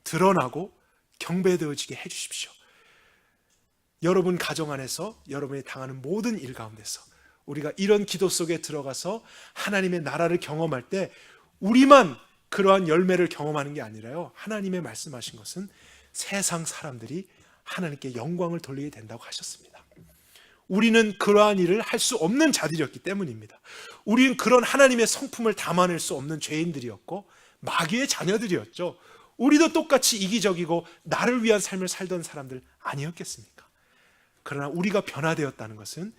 드러나고 경배되어지게 해주십시오. 여러분 가정 안에서 여러분이 당하는 모든 일 가운데서 우리가 이런 기도 속에 들어가서 하나님의 나라를 경험할 때 우리만 그러한 열매를 경험하는 게 아니라요, 하나님의 말씀하신 것은 세상 사람들이 하나님께 영광을 돌리게 된다고 하셨습니다. 우리는 그러한 일을 할 수 없는 자들이었기 때문입니다. 우리는 그런 하나님의 성품을 담아낼 수 없는 죄인들이었고 마귀의 자녀들이었죠. 우리도 똑같이 이기적이고 나를 위한 삶을 살던 사람들 아니었겠습니까? 그러나 우리가 변화되었다는 것은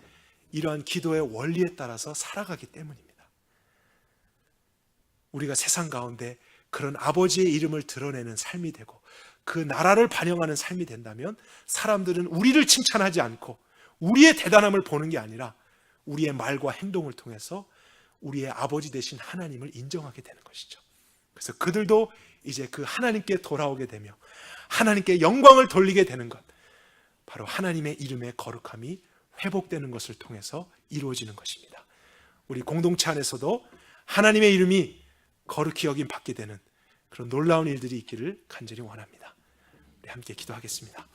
이러한 기도의 원리에 따라서 살아가기 때문입니다. 우리가 세상 가운데 그런 아버지의 이름을 드러내는 삶이 되고 그 나라를 반영하는 삶이 된다면 사람들은 우리를 칭찬하지 않고 우리의 대단함을 보는 게 아니라 우리의 말과 행동을 통해서 우리의 아버지 되신 하나님을 인정하게 되는 것이죠. 그래서 그들도 이제 그 하나님께 돌아오게 되며 하나님께 영광을 돌리게 되는 것, 바로 하나님의 이름의 거룩함이 회복되는 것을 통해서 이루어지는 것입니다. 우리 공동체 안에서도 하나님의 이름이 거룩히 여김 받게 되는 그런 놀라운 일들이 있기를 간절히 원합니다. 우리 함께 기도하겠습니다.